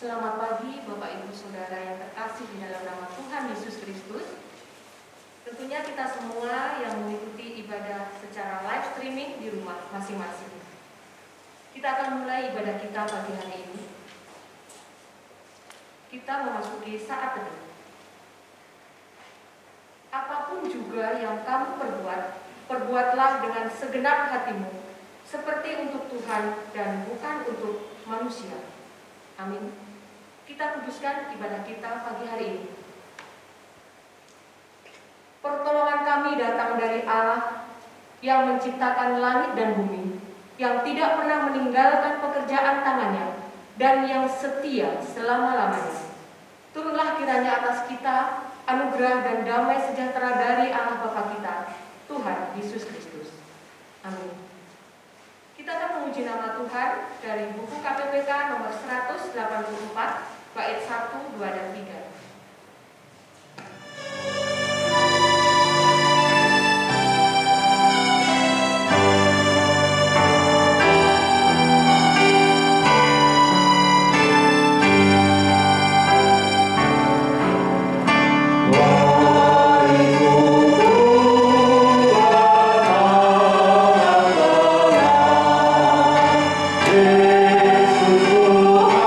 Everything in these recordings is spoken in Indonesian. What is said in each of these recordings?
Selamat pagi Bapak Ibu Saudara yang terkasih di dalam nama Tuhan Yesus Kristus. Tentunya kita semua yang mengikuti ibadah secara live streaming di rumah masing-masing. Kita akan mulai ibadah kita pagi hari ini. Kita memasuki saat teduh. Apapun juga yang kamu perbuat, perbuatlah dengan segenap hatimu, seperti untuk Tuhan dan bukan untuk manusia. Amin. Kita kuduskan ibadah kita pagi hari ini. Pertolongan kami datang dari Allah yang menciptakan langit dan bumi, yang tidak pernah meninggalkan pekerjaan tangannya, dan yang setia selama-lamanya. Turunlah kiranya atas kita anugerah dan damai sejahtera dari Allah Bapa kita, Tuhan Yesus Kristus. Amin. Kita akan memuji nama Tuhan dari buku KPPK nomor 184, bait 1, 2, dan 3. Yesus Tuhan,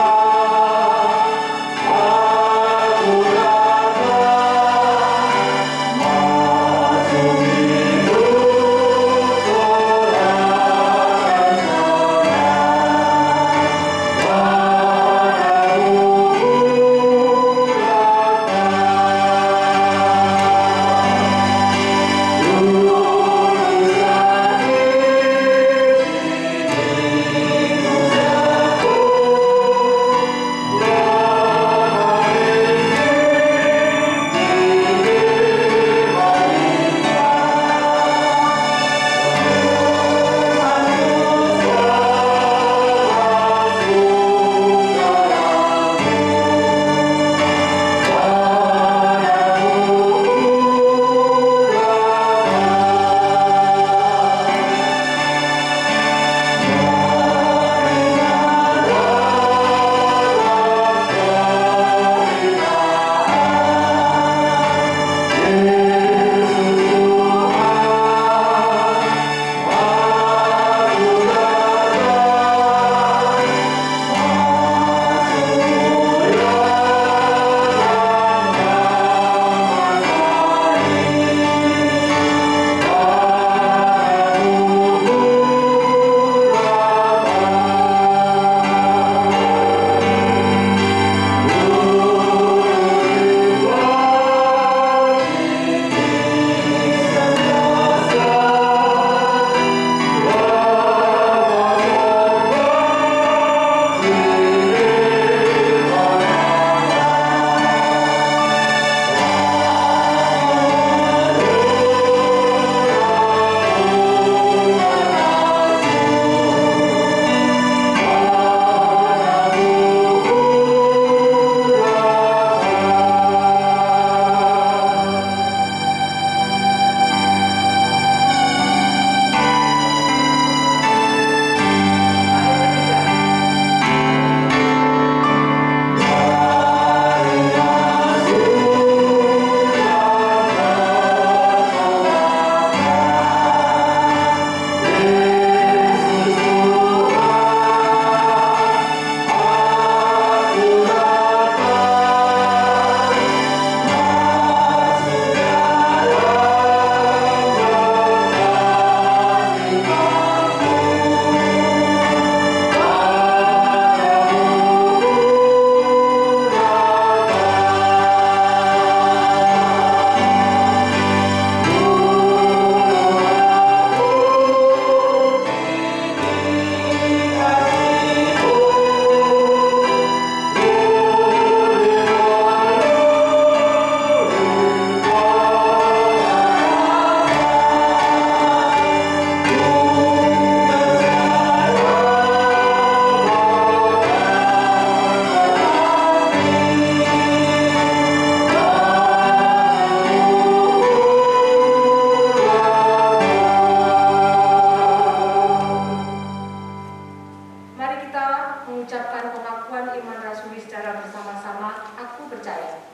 iman rasuli secara bersama-sama, aku percaya.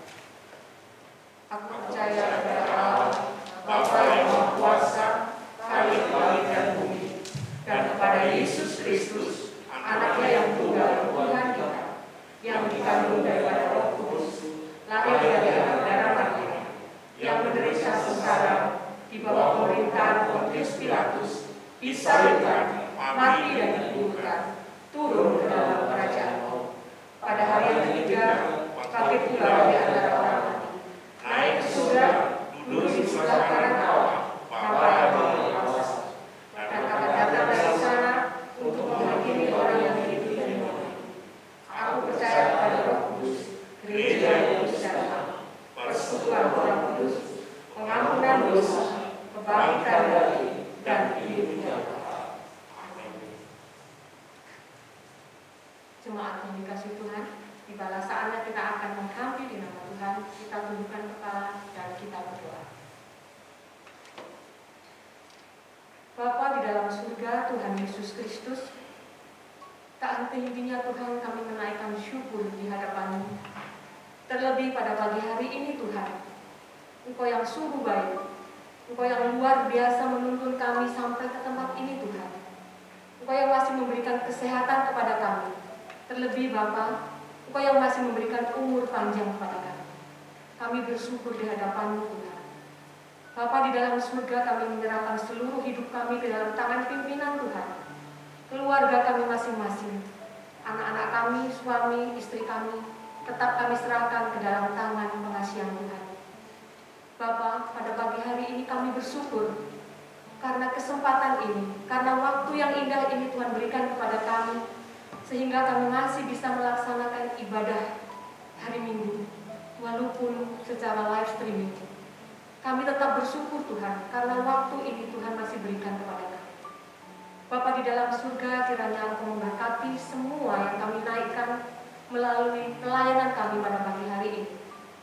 Aku percaya kepada Allah, Bapa yang Maha Kuasa, Khalik langit dan bumi, dan kepada Yesus Kristus, Anaknya yang tunggal, Tuhan kita, yang dikandung daripada Roh Kudus, lahir dari anak darah Maria, yang menderita sengsara di bawah pemerintahan Pontius Pilatus, disalibkan, mati dan dikuburkan, turun ke dalam kerajaan Allah. Pada hari yang ketiga, bangkit pula dari antara orang mati, naik ke surga, duduk di sebelah kanan Allah, Bapa yang Maha Kuasa, dan akan datang dari sana untuk menghakimi orang yang hidup dan mati. Aku percaya kepada Roh Kudus, gereja yang kudus dan am, persekutuan orang kudus, pengampunan dosa, kebangkitan dari dan hidup yang kekal. Amin. Jemaat yang dikasihi Tuhan, tibalah saatnya kita akan menghampiri nama Tuhan. Kita tundukkan kepala dan kita berdoa. Bapa di dalam surga, Tuhan Yesus Kristus, tak henti-hentinya Tuhan kami menaikkan syukur di hadapan-Mu. Terlebih pada pagi hari ini Tuhan, Engkau yang sungguh baik, Engkau yang luar biasa menuntun kami sampai ke tempat ini Tuhan. Engkau yang masih memberikan kesehatan kepada kami. Terlebih Bapa, Engkau yang masih memberikan umur panjang kepada kami. Kami bersyukur di hadapan-Mu Tuhan. Bapa di dalam surga, kami menyerahkan seluruh hidup kami ke dalam tangan pimpinan Tuhan. Keluarga kami masing-masing, anak-anak kami, suami, istri kami, tetap kami serahkan ke dalam tangan pengasihan Tuhan. Bapa, pada pagi hari ini kami bersyukur karena kesempatan ini, karena waktu yang indah ini Tuhan berikan kepada kami, sehingga kami masih bisa melaksanakan ibadah hari Minggu, walaupun secara live streaming. Kami tetap bersyukur Tuhan, karena waktu ini Tuhan masih berikan kepada kami. Bapa di dalam surga, kiranya Engkau memberkati semua yang kami naikkan melalui pelayanan kami pada pagi hari ini.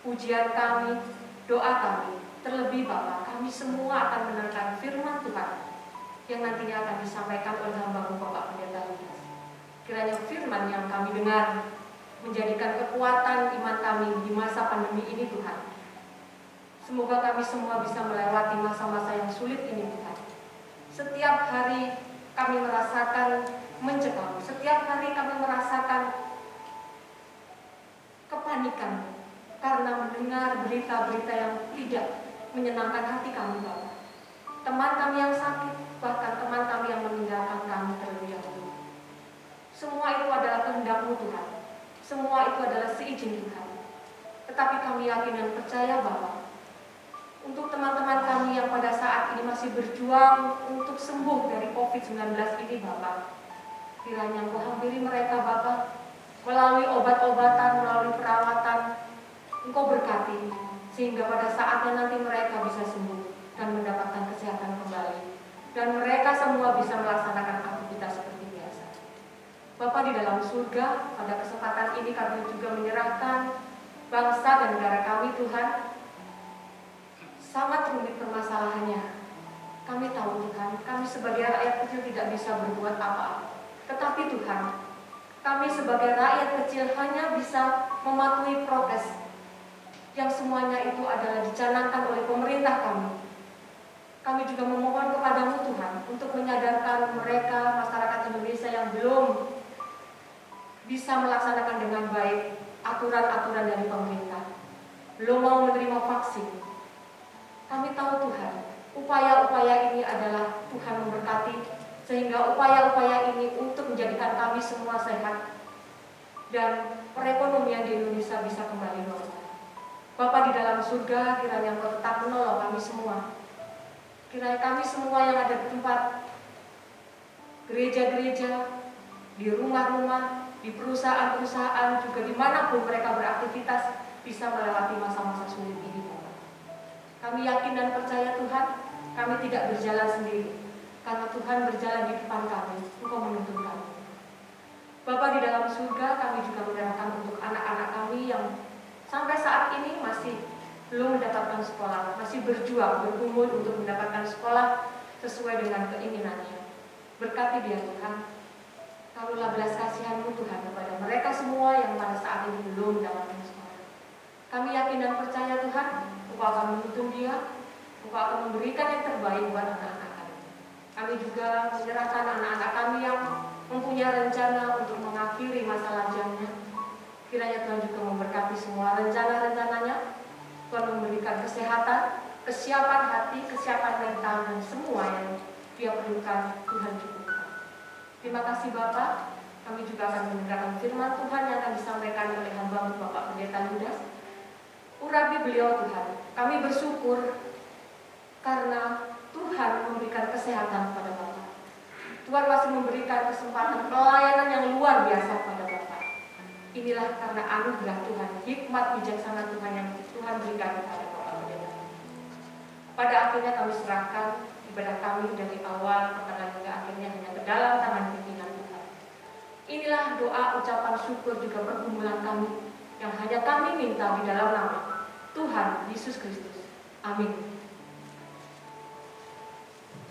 Pujian kami, doa kami, terlebih Bapa, kami semua akan mendengarkan firman Tuhan yang nantinya akan disampaikan oleh hamba-Mu Bapak Pendeta Lukas. Kiranya firman yang kami dengar menjadikan kekuatan iman kami di masa pandemi ini Tuhan. Semoga kami semua bisa melewati masa-masa yang sulit ini Tuhan. Setiap hari kami merasakan mencekam, setiap hari kami merasakan kepanikan karena mendengar berita-berita yang tidak menyenangkan hati kami Bapak. Teman kami yang sakit, bahkan teman kami yang meninggalkan kami terlebih dahulu. Semua itu adalah kehendak-Mu Tuhan. Semua itu adalah seizin Tuhan. Tetapi kami yakin dan percaya bahwa untuk teman-teman kami yang pada saat ini masih berjuang untuk sembuh dari COVID-19 ini Bapak, kiranya Engkau hampiri mereka Bapak, melalui obat-obatan, melalui perawatan, Engkau berkati, sehingga pada saatnya nanti mereka bisa sembuh dan mendapatkan kesehatan kembali, dan mereka semua bisa melaksanakan aktivitas seperti biasa. Bapa di dalam surga, pada kesempatan ini kami juga menyerahkan bangsa dan negara kami Tuhan. Sangat rumit permasalahannya. Kami tahu Tuhan, kami sebagai rakyat kecil tidak bisa berbuat apa-apa. Tetapi Tuhan, kami sebagai rakyat kecil hanya bisa mematuhi prokes yang semuanya itu adalah dicanangkan oleh pemerintah kami. Kami juga memohon kepada-Mu Tuhan untuk menyadarkan mereka, masyarakat Indonesia yang belum bisa melaksanakan dengan baik aturan-aturan dari pemerintah, belum mau menerima vaksin. Kami tahu Tuhan, upaya-upaya ini adalah Tuhan memberkati, sehingga upaya-upaya ini untuk menjadikan kami semua sehat dan perekonomian di Indonesia bisa kembali normal. Bapa di dalam surga, kiranya Engkau tetap menolong kami semua. Kiranya kami semua yang ada di tempat gereja-gereja, di rumah-rumah, di perusahaan-perusahaan, juga dimanapun mereka beraktivitas, bisa melewati masa-masa sulit ini. Kami yakin dan percaya Tuhan, kami tidak berjalan sendiri, karena Tuhan berjalan di depan kami, Engkau menuntun kami. Bapa di dalam surga, kami juga menyerahkan untuk anak-anak kami yang sampai saat ini masih belum mendapatkan sekolah, masih berjuang, bergumul untuk mendapatkan sekolah sesuai dengan keinginannya. Berkati dia Tuhan. Taruhlah belas kasihan-Mu Tuhan kepada mereka semua yang pada saat ini belum mendapatkan sekolah. Kami yakin dan percaya Tuhan, Engkau akan menuntun dia, Engkau akan memberikan yang terbaik buat anak-anak kami. Kami juga menyerahkan anak-anak kami yang mempunyai rencana untuk mengakhiri masa lajangnya. Kiranya Tuhan juga memberkati semua rencana-rencananya. Tuhan memberikan kesehatan, kesiapan hati, kesiapan mental, dan semua yang dia perlukan Tuhan cukupkan. Terima kasih Bapak. Kami juga akan mendengarkan firman Tuhan yang akan disampaikan oleh hamba Bapak Pendeta Ludas. Urapi beliau Tuhan. Kami bersyukur karena Tuhan memberikan kesehatan kepada Bapak. Tuhan masih memberikan kesempatan pelayanan yang luar biasa kepada Bapak. Inilah karena anugerah Tuhan, hikmat bijaksana Tuhan yang Tuhan berikan kepada Bapak Pendeta. Pada akhirnya kami serahkan ibadah kami dari awal pertengahan hingga akhirnya hanya ke dalam tangan pimpinan Tuhan. Inilah doa ucapan syukur juga pergumulan kami yang hanya kami minta di dalam nama Tuhan Yesus Kristus. Amin.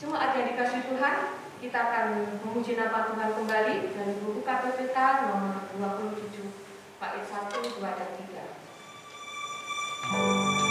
Jemaat yang dikasihi Tuhan, kita akan memuji nama Tuhan kembali dari buku KPPK nomor 27 bait 1, 2, dan 3. Oh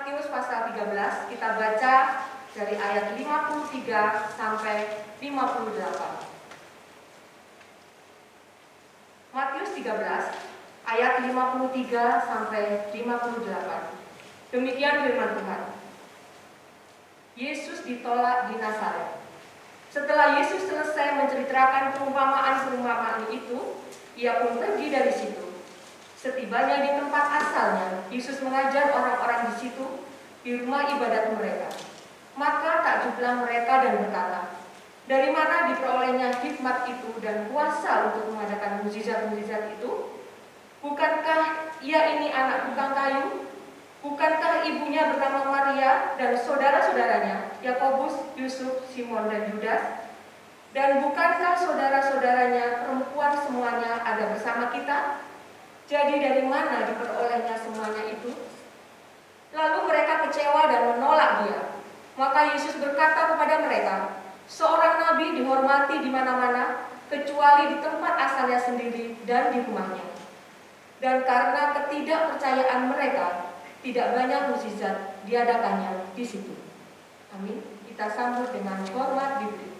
Matius pasal 13, kita baca dari ayat 53 sampai 58. Matius 13 ayat 53 sampai 58. Demikian firman Tuhan. Yesus ditolak di Nazaret. Setelah Yesus selesai menceritakan perumpamaan-perumpamaan itu, ia pun pergi dari situ. Setibanya di tempat asalnya, Yesus mengajar orang-orang di situ, di rumah ibadat mereka. Maka takjublah mereka dan berkata, dari mana diperolehnya hikmat itu dan kuasa untuk mengadakan mukjizat-mukjizat itu? Bukankah ia ini anak tukang kayu? Bukankah ibunya bernama Maria dan saudara-saudaranya, Yakobus, Yusuf, Simon, dan Yudas? Dan bukankah saudara-saudaranya perempuan semuanya ada bersama kita? Jadi dari mana diperolehnya semuanya itu? Lalu mereka kecewa dan menolak dia. Maka Yesus berkata kepada mereka, seorang nabi dihormati di mana-mana, kecuali di tempat asalnya sendiri dan di rumahnya. Dan karena ketidakpercayaan mereka, tidak banyak mukjizat diadakannya di situ. Amin. Kita sambut dengan hormat diberi.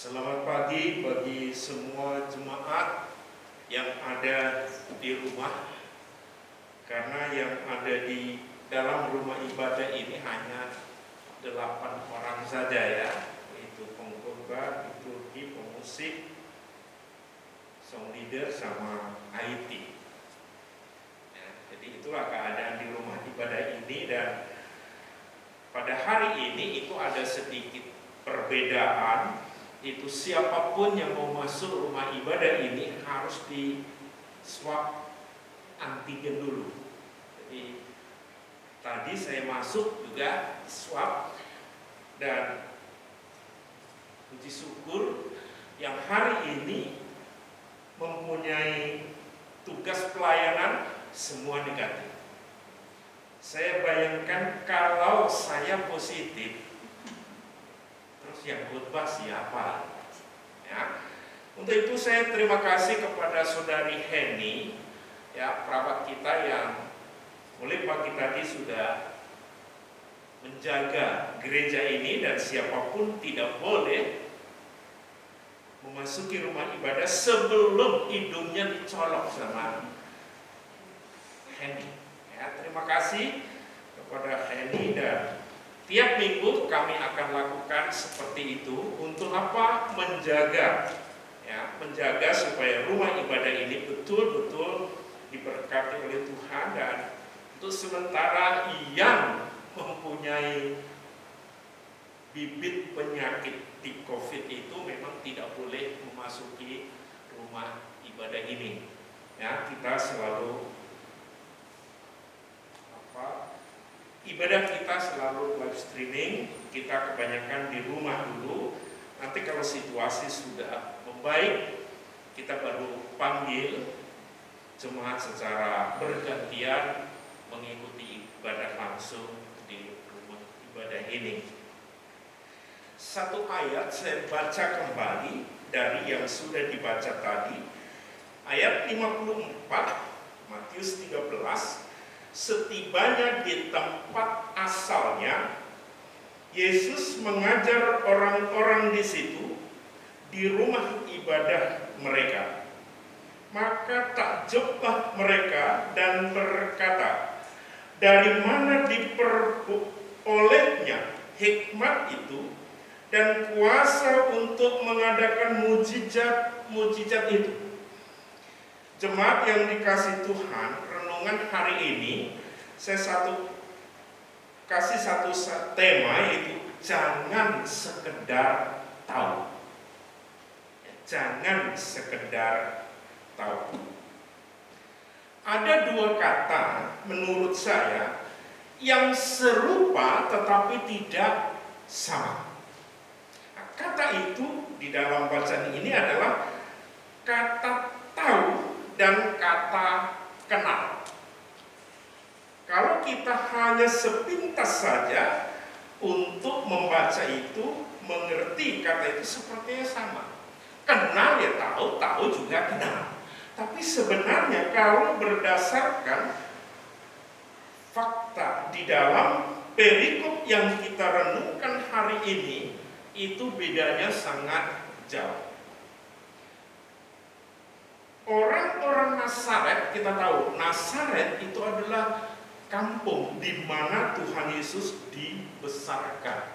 Selamat pagi bagi semua jemaat yang ada di rumah, karena yang ada di dalam rumah ibadah ini hanya 8 orang saja ya, yaitu pengkhotbah, liturgi, pemusik, song leader, sama IT. Ya, jadi itulah keadaan di rumah ibadah ini, dan pada hari ini itu ada sedikit perbedaan. Itu siapapun yang mau masuk rumah ibadah ini harus di swab antigen dulu. Jadi tadi saya masuk juga swab, dan puji syukur yang hari ini mempunyai tugas pelayanan semua negatif. Saya bayangkan kalau saya positif, terus yang khotbah siapa? Ya. Untuk itu saya terima kasih kepada Saudari Heni, ya, perawat kita yang mulai pagi tadi sudah menjaga gereja ini, dan siapapun tidak boleh memasuki rumah ibadah sebelum hidungnya dicolok sama Heni. Ya, terima kasih kepada Heni, dan tiap minggu kami akan lakukan seperti itu. Untuk apa? Menjaga, ya, menjaga supaya rumah ibadah ini betul-betul diberkati oleh Tuhan. Dan untuk sementara yang mempunyai bibit penyakit di COVID itu memang tidak boleh memasuki rumah ibadah ini. Ya, kita selalu ibadah kita selalu live streaming. Kita kebanyakan di rumah dulu. Nanti kalau situasi sudah membaik, kita baru panggil jemaat secara bergantian mengikuti ibadah langsung di rumah ibadah ini. Satu ayat saya baca kembali dari yang sudah dibaca tadi. Ayat 54 Matius 13. Setibanya di tempat asalnya, Yesus mengajar orang-orang di situ, di rumah ibadah mereka. Maka takjublah mereka dan berkata, dari mana diperolehnya hikmat itu dan kuasa untuk mengadakan mujizat-mujizat itu? Jemaat yang dikasih Tuhan, renungan hari ini saya kasih satu tema, yaitu jangan sekedar tahu. Jangan sekedar tahu. Ada 2 kata menurut saya yang serupa tetapi tidak sama. Nah, kata itu di dalam bacaan ini adalah kata tahu dan kata kenal. Kalau kita hanya sepintas saja untuk membaca itu, mengerti kata itu sepertinya sama. Kenal ya tahu, tahu juga kenal. Tapi sebenarnya kalau berdasarkan fakta di dalam perikop yang kita renungkan hari ini, itu bedanya sangat jauh. Orang-orang Nazaret, kita tahu Nazaret itu adalah kampung di mana Tuhan Yesus dibesarkan.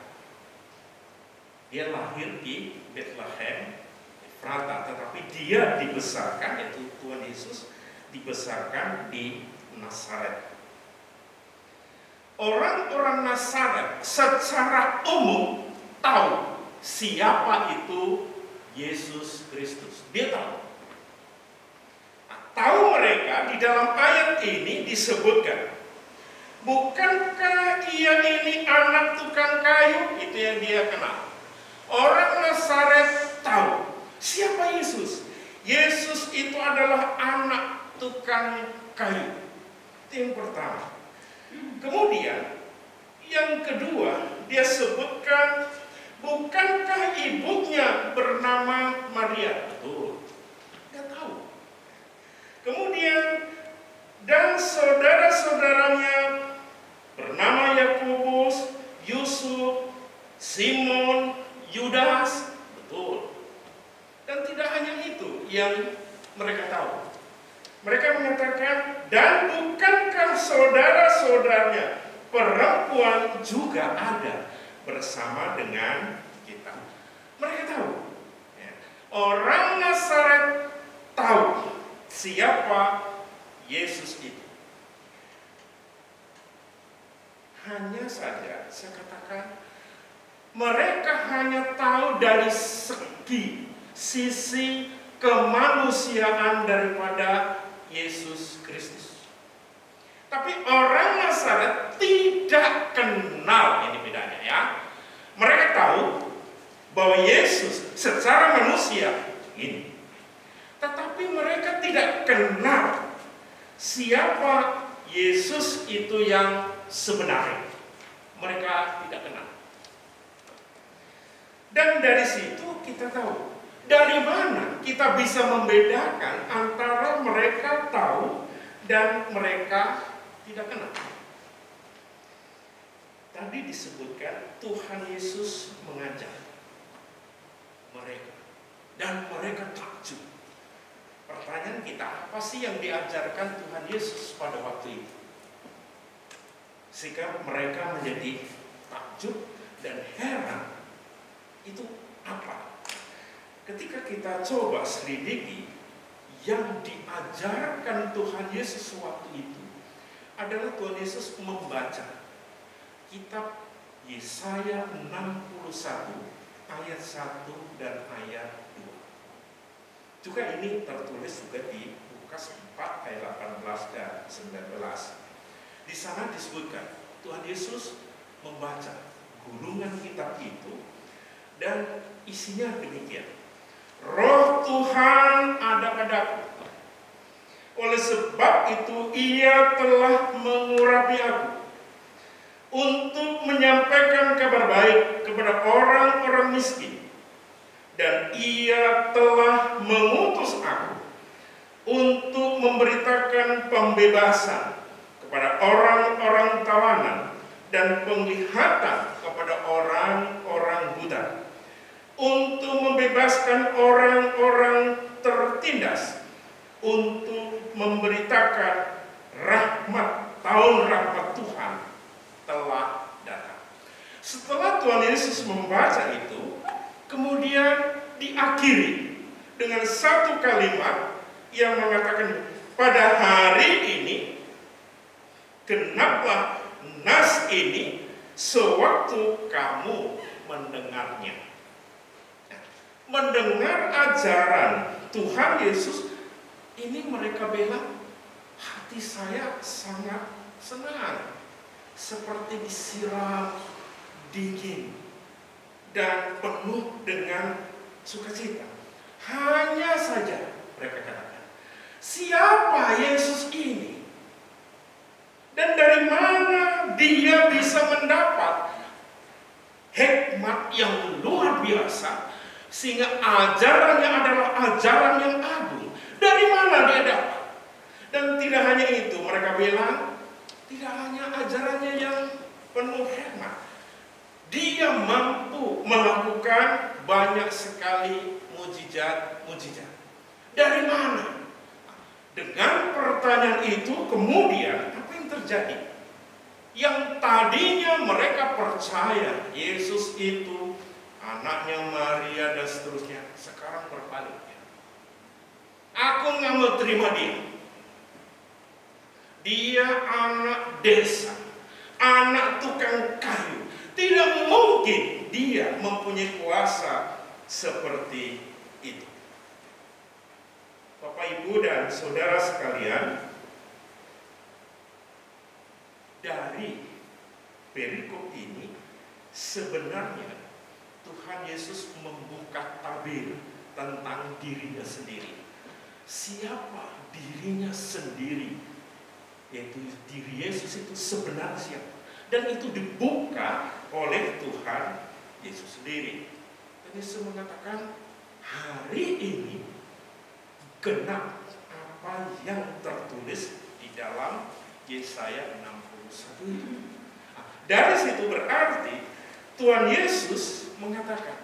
Dia lahir di Bethlehem, Efrata, tetapi dia dibesarkan, yaitu Tuhan Yesus dibesarkan di Nazaret. Orang-orang Nazaret secara umum tahu siapa itu Yesus Kristus. Dia tahu. Tahu mereka di dalam ayat ini disebutkan, bukankah ia ini anak tukang kayu? Itu yang dia kenal. Orang Nazaret tahu siapa Yesus. Yesus itu adalah anak tukang kayu. Itu yang pertama. Kemudian yang kedua, dia sebutkan, bukankah ibunya bernama Maria? Betul, dia tahu. Kemudian, dan saudara-saudaranya bernama Yakobus, Yusuf, Simon, Yudas. Betul, menyatakan, dan bukankah saudara-saudaranya perempuan juga ada bersama dengan kita? Mereka tahu, ya, orang Nazaret tahu siapa Yesus itu. Hanya saja saya katakan, mereka hanya tahu dari sisi kemanusiaan daripada Yesus Kristus. Tapi orang Nazaret tidak kenal, ini bedanya ya. Mereka tahu bahwa Yesus secara manusia ini. Tetapi mereka tidak kenal siapa Yesus itu yang sebenarnya. Mereka tidak kenal. Dan dari situ kita tahu, dari mana kita bisa membedakan antara mereka tahu dan mereka tidak kenal. Tadi disebutkan Tuhan Yesus mengajar mereka dan mereka takjub. Pertanyaan kita, apa sih yang diajarkan Tuhan Yesus pada waktu itu? Sehingga mereka menjadi takjub dan heran. Itu apa? Ketika kita coba selidiki, yang diajarkan Tuhan Yesus waktu itu adalah Tuhan Yesus membaca kitab Yesaya 61 ayat 1 dan ayat 2. Juga ini tertulis juga di Lukas 4 ayat 18 dan 19. Di sana disebutkan Tuhan Yesus membaca gulungan kitab itu dan isinya demikian. Roh Tuhan ada padaku. Oleh sebab itu Ia telah mengurapi aku untuk menyampaikan kabar baik kepada orang-orang miskin. Dan Ia telah mengutus aku untuk memberitakan pembebasan kepada orang-orang tawanan dan penglihatan kepada orang-orang buta, untuk membebaskan orang-orang tertindas, untuk memberitakan tahun rahmat Tuhan telah datang. Setelah Tuhan Yesus membaca itu, kemudian diakhiri dengan satu kalimat yang mengatakan, pada hari ini genaplah nas ini sewaktu kamu mendengarnya. Mendengar ajaran Tuhan Yesus ini, mereka bilang, hati saya sangat senang, seperti disiram dingin dan penuh dengan sukacita. Hanya saja mereka katakan, siapa Yesus ini? Dan dari mana Dia bisa mendapat hikmat yang luar biasa sehingga ajarannya adalah ajaran yang agung? Dari mana Dia dapat? Dan tidak hanya itu, mereka bilang, tidak hanya ajarannya yang penuh hikmat, Dia mampu melakukan banyak sekali mujizat-mujizat. Dari mana? Dengan pertanyaan itu kemudian apa yang terjadi? Yang tadinya mereka percaya Yesus itu anaknya Maria dan seterusnya, sekarang berbalik. Aku nggak mau terima dia. Dia anak desa, anak tukang kayu. Tidak mungkin dia mempunyai kuasa seperti itu. Bapak, Ibu, dan saudara sekalian, dari perikop ini sebenarnya Tuhan Yesus membuka tabir tentang dirinya sendiri. Siapa dirinya sendiri? Yaitu diri Yesus itu sebenarnya siapa? Dan itu dibuka oleh Tuhan Yesus sendiri. Dan Yesus mengatakan, hari ini genap apa yang tertulis di dalam Yesaya 61 itu. Dari situ berarti Tuhan Yesus mengatakan,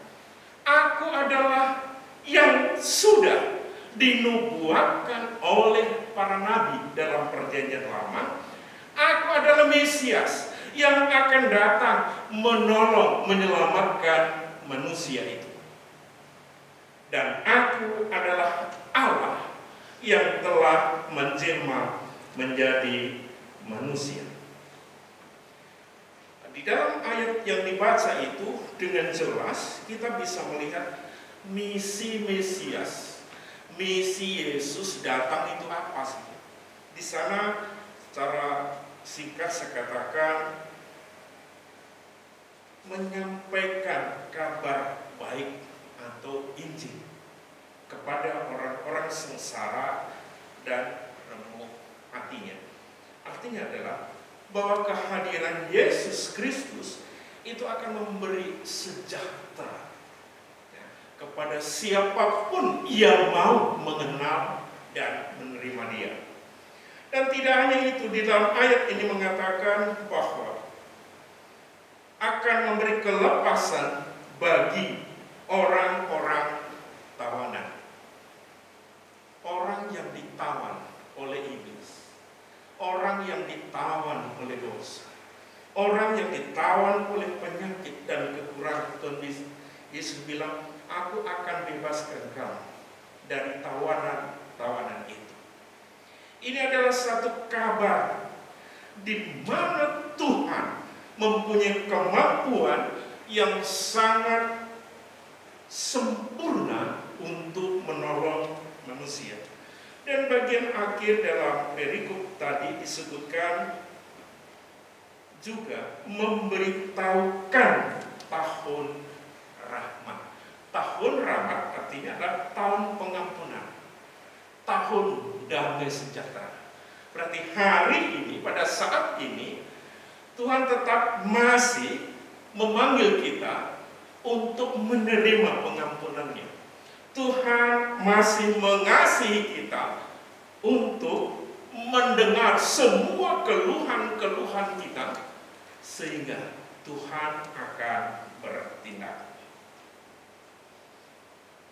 aku adalah yang sudah dinubuatkan oleh para nabi dalam perjanjian lama. Aku adalah Mesias yang akan datang menolong, menyelamatkan manusia itu. Dan aku adalah Allah yang telah menjelma menjadi manusia. Di dalam ayat yang dibaca itu dengan jelas kita bisa melihat misi Mesias, misi Yesus datang itu apa sih? Di sana secara singkat saya katakan menyampaikan kabar baik atau Injil kepada orang-orang sengsara dan remuk hatinya. Artinya adalah bahwa kehadiran Yesus Kristus itu akan memberi sejahtera kepada siapapun yang mau mengenal dan menerima Dia. Dan tidak hanya itu, di dalam ayat ini mengatakan bahwa akan memberi kelepasan bagi orang-orang tawanan, orang yang ditawan oleh iblis, orang yang ditawan oleh dosa, orang yang ditawan oleh penyakit dan kekurangan. Tuhan Yesus bilang, aku akan bebaskan kamu dari tawanan itu. Ini adalah satu kabar di mana Tuhan mempunyai kemampuan yang sangat sempurna untuk menolong manusia. Dan bagian akhir dalam perikop tadi disebutkan juga memberitahukan tahun rahmat. Tahun rahmat artinya adalah tahun pengampunan, tahun damai sejahtera. Berarti hari ini, pada saat ini, Tuhan tetap masih memanggil kita untuk menerima pengampunannya. Tuhan masih mengasihi kita untuk mendengar semua keluhan-keluhan kita, sehingga Tuhan akan bertindak.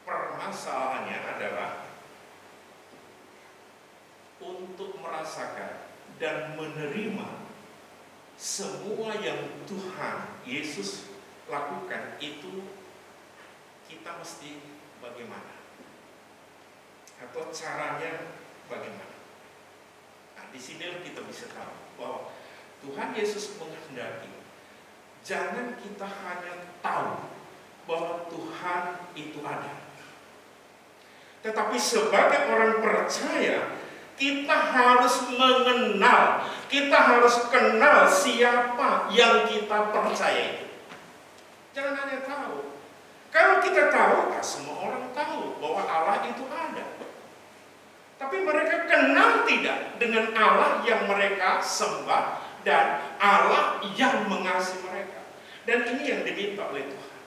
Permasalahannya adalah untuk merasakan dan menerima semua yang Tuhan Yesus lakukan itu, kita mesti bagaimana? Atau caranya bagaimana? Nah, di sini kita bisa tahu bahwa Tuhan Yesus menghendaki jangan kita hanya tahu bahwa Tuhan itu ada, tetapi sebagai orang percaya kita harus mengenal, kita harus kenal siapa yang kita percaya itu. Jangan hanya tahu. Kalau kita tahu, semua orang tahu bahwa Allah itu ada. Tapi mereka kenal tidak dengan Allah yang mereka sembah dan Allah yang mengasihi mereka. Dan ini yang diminta oleh Tuhan.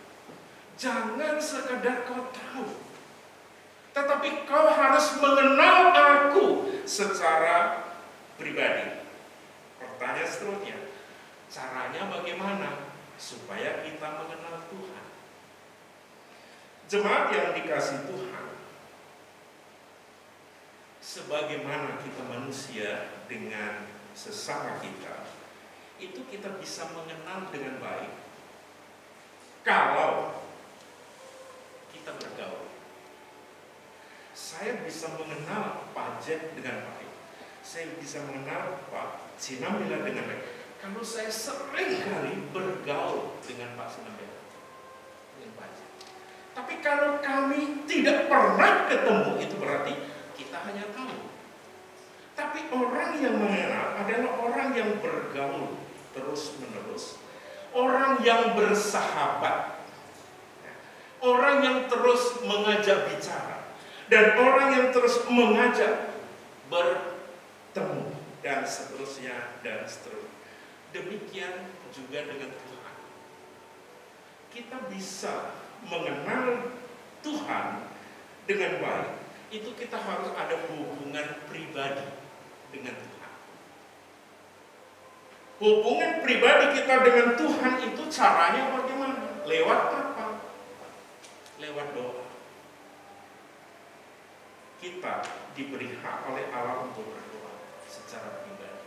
Jangan sekedar kau tahu, tetapi kau harus mengenal aku secara pribadi. Pertanyaan seterusnya, caranya bagaimana supaya kita mengenal Tuhan? Jemaat yang dikasihi Tuhan, sebagaimana kita manusia dengan sesama kita, itu kita bisa mengenal dengan baik kalau kita bergaul. Saya bisa mengenal Pak Jack dengan baik, saya bisa mengenal Pak Sinambela dengan baik kalau saya sering kali bergaul dengan Pak Sinambela, dengan Pak Jack. Tapi kalau kami tidak pernah ketemu, itu berarti kita hanya tahu. Tapi orang yang mengenal adalah orang yang bergaul terus-menerus, orang yang bersahabat, orang yang terus mengajak bicara, dan orang yang terus mengajak bertemu, dan seterusnya, dan seterusnya. Demikian juga dengan Tuhan. Kita bisa mengenal Tuhan dengan baik, itu kita harus ada hubungan pribadi dengan Tuhan. Hubungan pribadi kita dengan Tuhan itu caranya bagaimana? Lewat apa? Lewat doa. kita diberi hak oleh Allah untuk berdoa secara pribadi.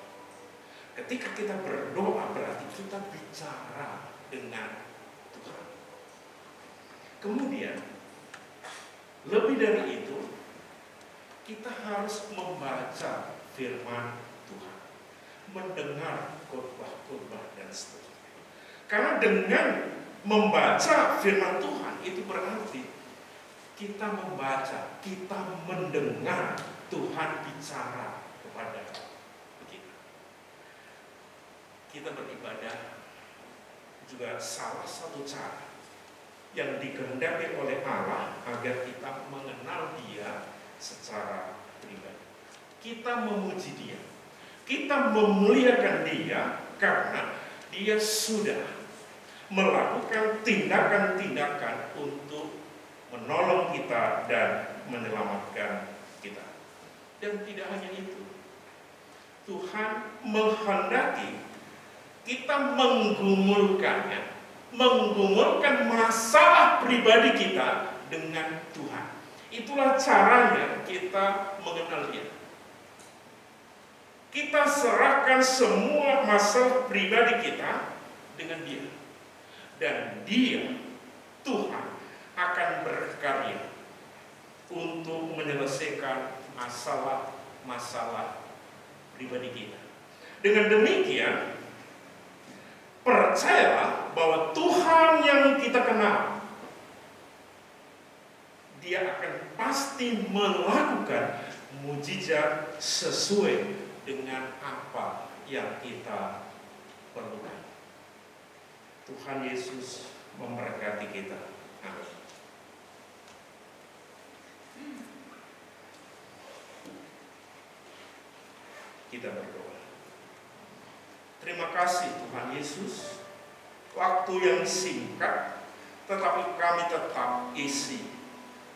Ketika kita berdoa berarti kita bicara dengan Tuhan. Kemudian, lebih dari itu, kita harus membaca firman Tuhan, mendengar khotbah-khotbah dan seterusnya. Karena dengan membaca firman Tuhan itu berarti kita membaca, kita mendengar Tuhan bicara kepada kita. Kita beribadah juga salah satu cara yang dikehendaki oleh Allah agar kita mengenal Dia secara pribadi. Kita memuji Dia, kita memuliakan Dia karena Dia sudah melakukan tindakan-tindakan untuk menolong kita dan menyelamatkan kita. Dan tidak hanya itu, Tuhan menghendaki kita menggumulkannya, menggumulkan masalah pribadi kita dengan Tuhan. Itulah caranya kita mengenal Dia. Kita serahkan semua masalah pribadi kita dengan Dia. Dan Dia, Tuhan, akan berkarya untuk menyelesaikan masalah-masalah pribadi kita. Dengan demikian, percayalah bahwa Tuhan yang kita kenal, Dia akan pasti melakukan mujizat sesuai dengan apa yang kita perlukan. Tuhan Yesus memberkati kita. Amin. Kita berdoa. Terima kasih Tuhan Yesus, waktu yang singkat tetapi kami tetap isi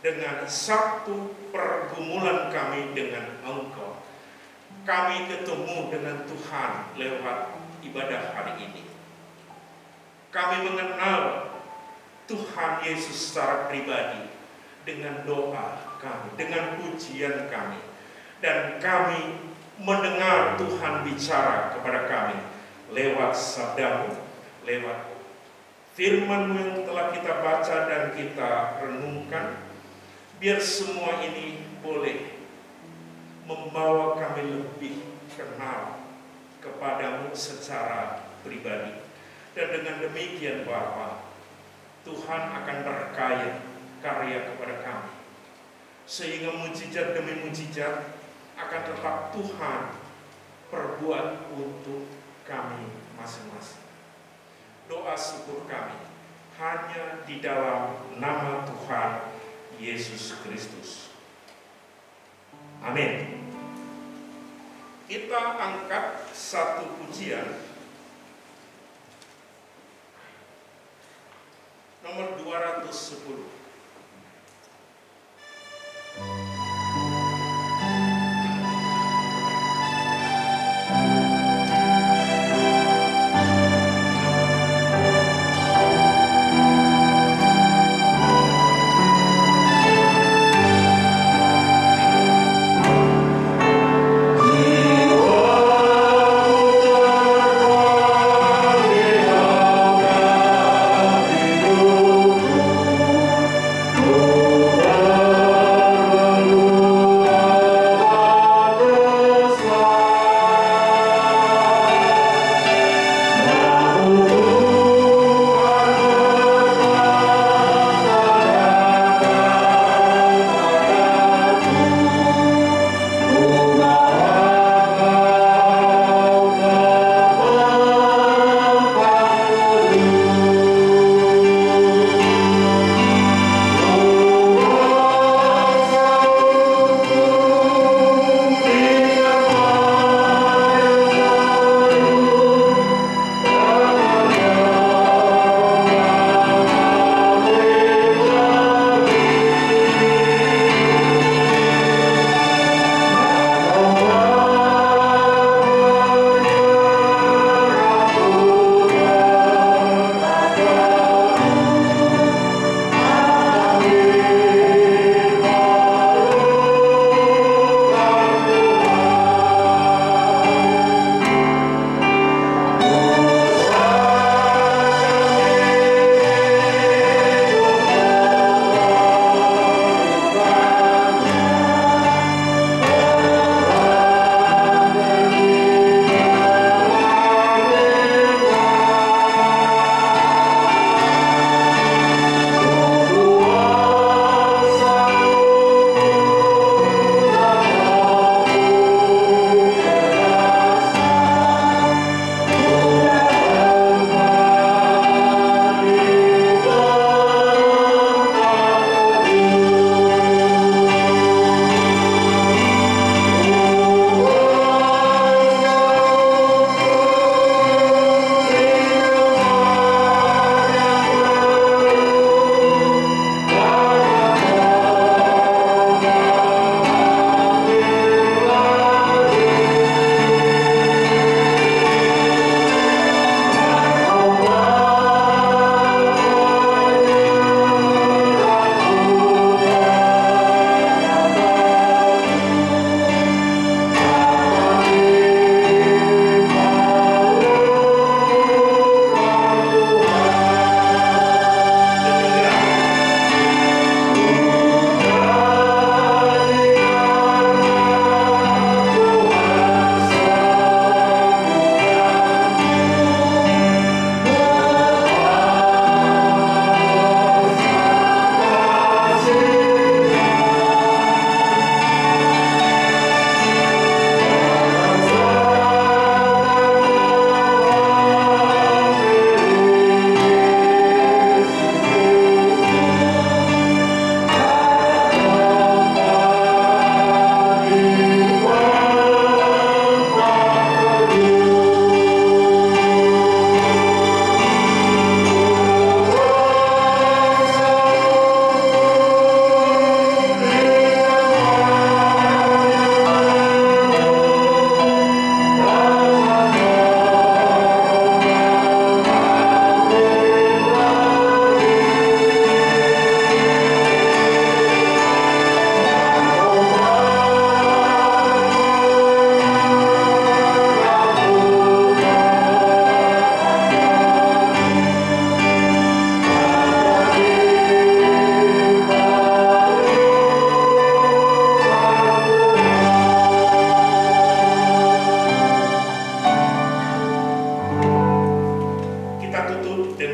dengan satu pergumulan kami dengan Engkau. Kami ketemu dengan Tuhan lewat ibadah hari ini. Kami mengenal Tuhan Yesus secara pribadi dengan doa kami, dengan pujian kami, dan kami mendengar Tuhan bicara kepada kami lewat sabdamu, lewat firman-Mu yang telah kita baca dan kita renungkan. Biar semua ini boleh membawa kami lebih kenal kepadamu secara pribadi. Dan dengan demikian Bapa, Tuhan akan berkarya kepada kami, sehingga mujizat demi mujizat akan tetap Tuhan perbuat untuk kami masing-masing. Doa syukur kami hanya di dalam nama Tuhan Yesus Kristus. Amin. Kita angkat satu pujian nomor 210.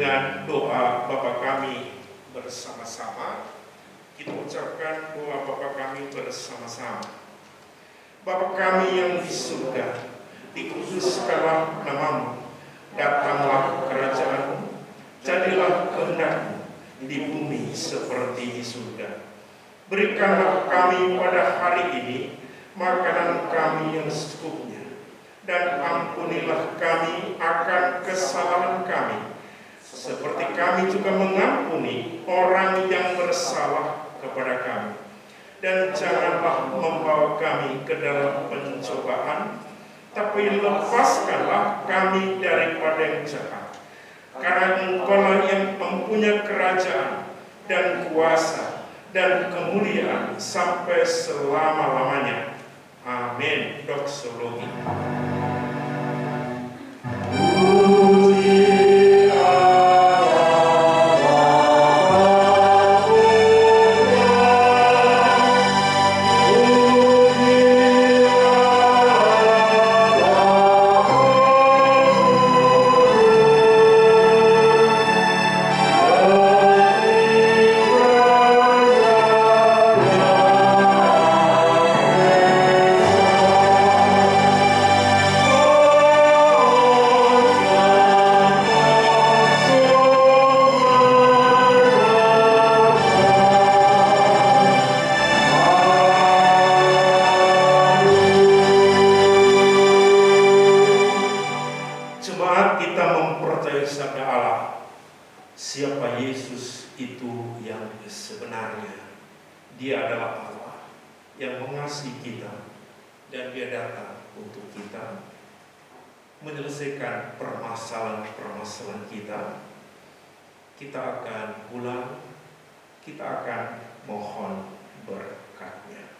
dengan doa Bapa kami bersama-sama. Kita ucapkan doa Bapa kami bersama-sama. Bapa kami yang di surga, dikuduskanlah namamu, datanglah kerajaanmu, jadilah kehendak-Mu di bumi seperti di surga. Berikanlah kami pada hari ini makanan kami yang secukupnya, dan ampunilah kami akan kesalahan kami, seperti kami juga mengampuni orang yang bersalah kepada kami. Dan janganlah membawa kami ke dalam pencobaan, tapi lepaskanlah kami daripada yang jahat. Karena Engkau-lah yang mempunyai kerajaan dan kuasa dan kemuliaan sampai selama-lamanya. Amin. Doksologi. Jemaat kita mempercayai sabda Allah, siapa Yesus itu yang sebenarnya. Dia adalah Allah yang mengasihi kita, dan Dia datang untuk kita, menyelesaikan permasalahan-permasalahan kita. Kita akan pulang, kita akan mohon berkat-Nya.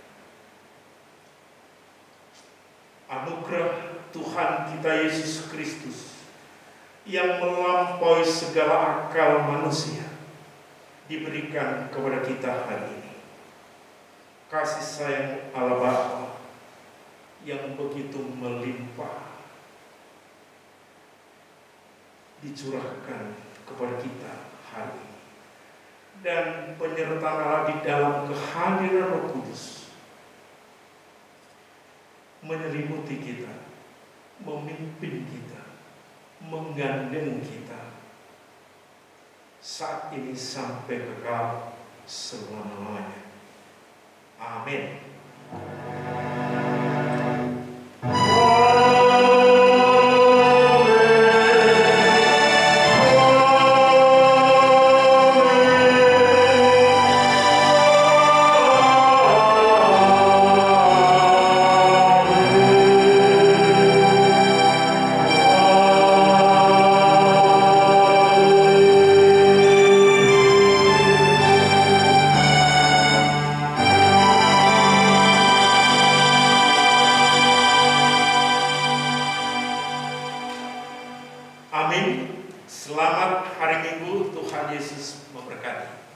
Anugerah Tuhan kita Yesus Kristus yang melampaui segala akal manusia diberikan kepada kita hari ini. Kasih sayang Allah Bapa yang begitu melimpah dicurahkan kepada kita hari ini, dan penyertaan Allah di dalam kehadiran Roh Kudus menyelimuti kita, memimpin kita, menggandeng kita saat ini sampai kekal selama-lamanya. Amin. Amin. Selamat hari Minggu. Tuhan Yesus memberkati.